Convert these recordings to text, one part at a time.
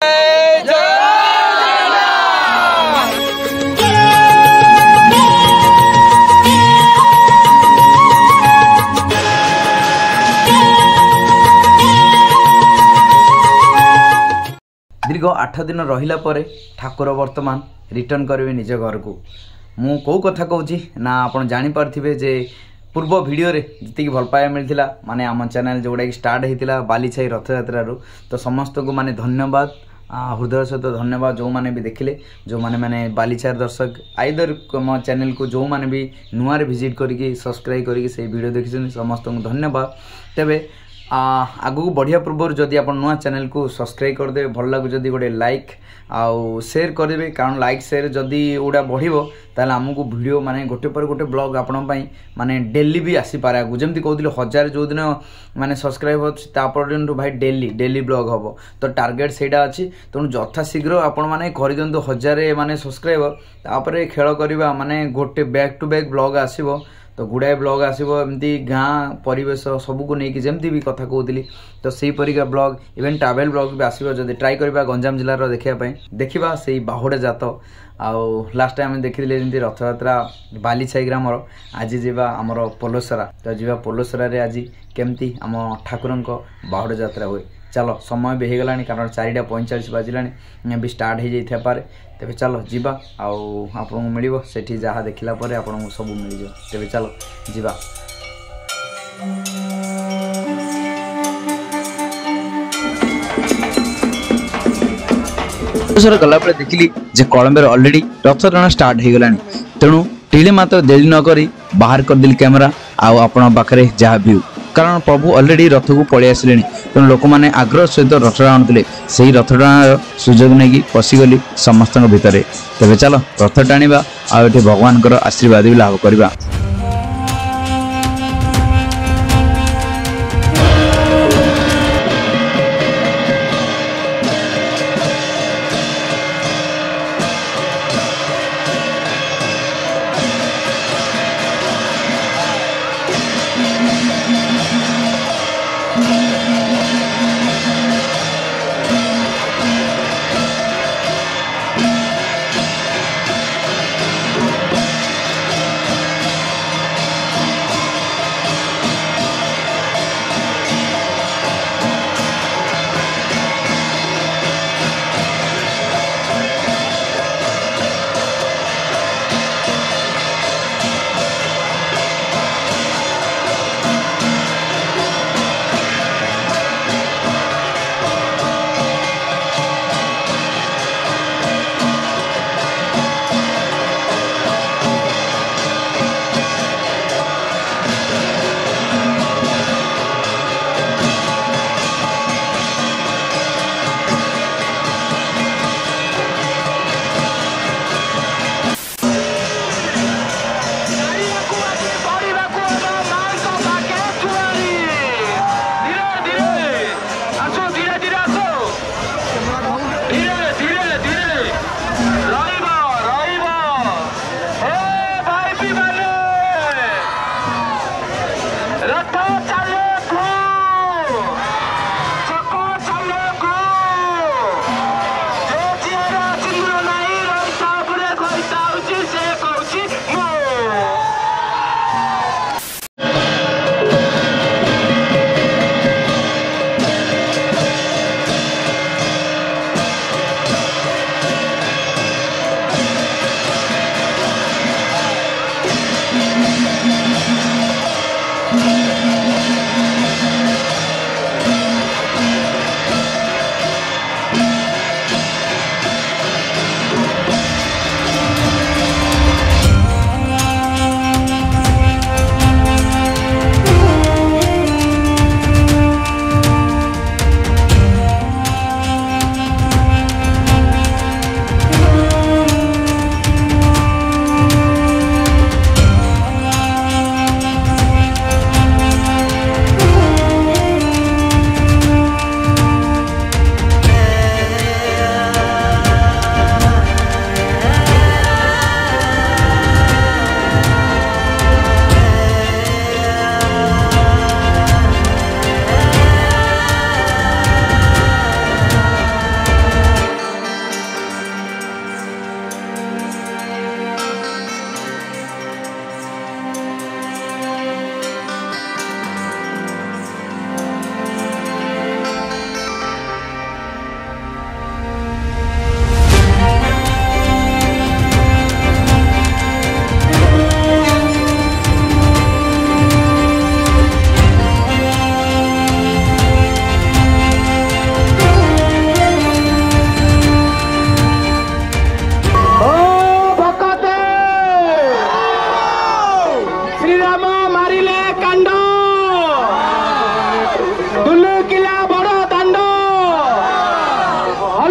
दीर्घ 8 दिन रहिला परे ठाकुर वर्तमान रिटर्न करेंगे निज घर को। मु कौ कथा कहूँ ना आपन जानी पार्थिबे जे पूर्व वीडियो रे जी भल पाया मिलता माने आम चैनल जोड़ा कि स्टार्ट होता बालीछाई रथ यात्रा तो समस्त को माने धन्यवाद हृदय सहित धन्यवाद जो माने भी देखिले जो माने माने बालीछाई दर्शक आइदर मो चैनल को जो माने भी नुआ विजिट करके सब्सक्राइब करके से वीडियो देखी समस्त को धन्यवाद। तेबे आगु को बढ़िया पूर्व जदि आप नुआ चैनल को सब्सक्राइब करदे भल लगू जदि गोटे लाइक आउ शेयर करेंगे कारण लाइक शेयर जदि गुड़ा बढ़ो ताल आमको वीडियो माने गोटे पर गोटे ब्लॉग आपण माने डेली भी आसीपारे आगु जमी कहते 1000 जो दिन माने सब्सक्राइब होता भाई डेली ब्लॉग हम तो टार्गेट सेटा अच्छी तेणु यथा शीघ्र आपण मैंने कर दिंतु 1000 माने सब्सक्राइबर तापर खेल करवा माने गोटे बैक टू बैक ब्लॉग आसीबो तो गुड़ाए ब्लॉग आसो एमती गाँ परिवेश सबको नहीं जमती भी कथा कहती तो सही परिका ब्लॉग इवेन ट्रैवल ब्लॉग भी आसो जब ट्राई करवा गंजाम जिलार देखा से बाहुड़ा जात आउ लास्ट टाइम देखिले जमी रथ यात्रा बालीछाई ग्राम आज जीवा आमर पोलोसरा तो जीवा पोलोसरा रे आज केमती आम ठाकुर बाहुड़ा यात्रा हुए। चलो समय भी हो गलानी कारण 4:45 बाजिलानी भी स्टार्ट हो जाइए पारे तेरे चलो जीवा आपको मिल से जहाँ देखला आपको सब मिल जाए तेरे चलो जीवा। गला देखिली जे कलम्बर ऑलरेडी रथ टଣା स्टार्ट हो गलानी तेणु टीले मात्र देरी न करी बाहर कर दिल कैमरा आपण पाखे जहाँ व्यू कारण प्रभु ऑलरेडी रथ को पलि आसिले तेणु लोक मैंने आग्रह सहित रथ टाणुले से रथ टाण सुजोग नहीं पशिगली समस्त भितर तेरे चलो रथ टाणिबा आउ भगवान आशीर्वाद भी लाभ करवा।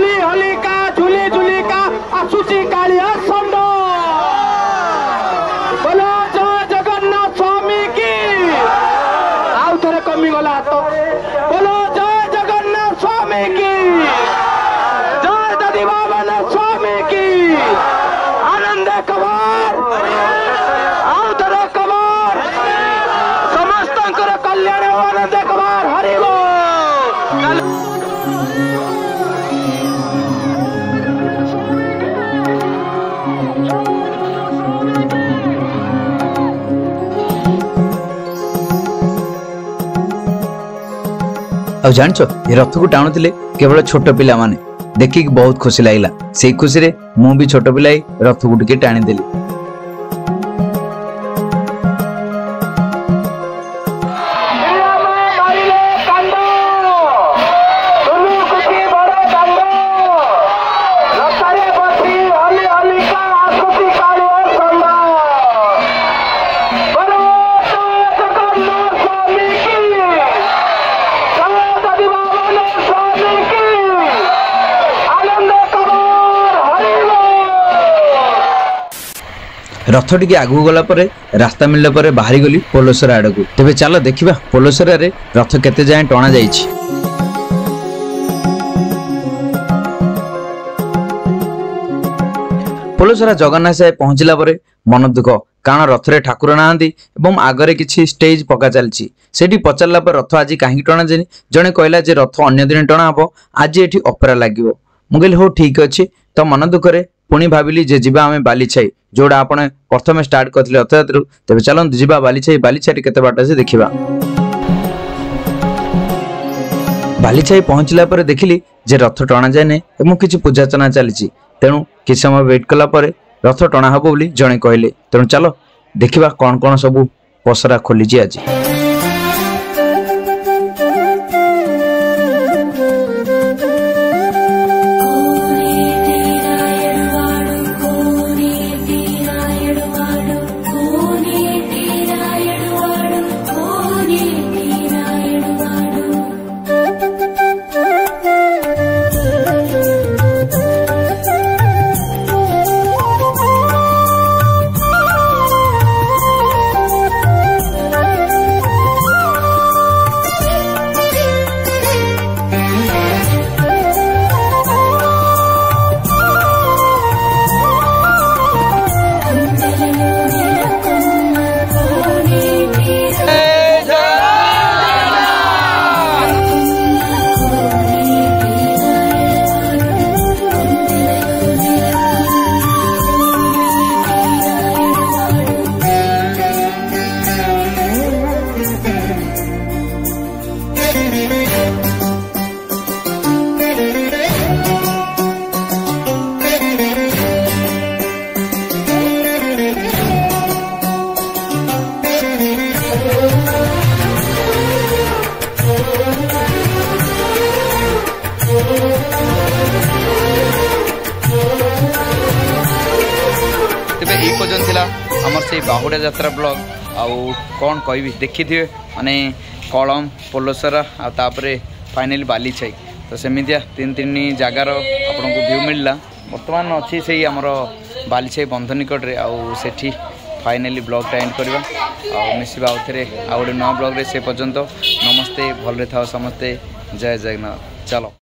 होली होलिका झुली झुलिका आसुची कालिया षंड बोलो जय जगन्नाथ स्वामी की आउ थरे कमी गला तो बोलो जय जगन्नाथ स्वामी की जय दादी बाबा स्वामी की आनंद कबार आउ थरे कबार समस्त कल्याण आनंद कबार हरि बोल। ଆଉ ଜାଣିଛ ଏ ରଥକୁ ଟାଣୁଥିଲେ କେବଳ ଛୋଟ ପିଲାମାନେ ଦେଖିକି ବହୁତ ଖୁସି ଲାଗିଲା। ସେଇ ଖୁସିରେ ମୁଁ ବି ଛୋଟ ପିଲା ରଥକୁ ଟିକେ ଟାଣିଦେଲି। रथ टिके आगू गला परे रास्ता मिलला परे बाहरी गली पोलोसरा आड़कू। तेबे चलो देखिबा पोलोसरा रे रथ केते जाए टणा जाइछि। पोलोसरा जगन्नाथ साहेब पहुंचला परे मन दुख कारण रथ रे ठाकुर नाहांती एवं आगरे किछि स्टेज पका चलछि। सेठी पचारला पर रथ आज काहे टणा जेनी जणे कहला जे रथ अन्य दिन टणा हबो आज एठी ऑपेरा लागिवो। मु कहली हो ठीक अछि तो मन दुख रे पुणी भाविली जे जिबा आमे बालीछाई जोड़ा आपण प्रथम स्टार्ट करथिले रथयात्रा। तेबे चलंतु जिबा बालीछाई। बालीछाई केते बाट से देखिबा। बालीछाई पहुंचला पर देखिली जे रथ टणा जाय नै एवं किछि पूजाचना चलिछि। तेणु किछ समय वेट कला पर रथ टणा हबो बोली जणे कहले। तेणु चलो देखिबा कोन कोन सब पसरा खोलिछि आज। आमर से बाहुड़ा यात्रा ब्लॉग आउ कौन कहि देखी थे माने कलम पोलोसरा आउे फाइनाली बालीछाई तो सेमितिया तीन तीन जगार आपन को व्यू मिलला। बर्तमान अच्छी से आमर बालीछाई बंध निकट रे आउ फाइनाली ब्लॉग एंड करवा मिसवा आउ थे आ गोटे नया ब्लॉग रे से पर्यंत नमस्ते भल रे था समस्ते जय जगन्नाथ चलो।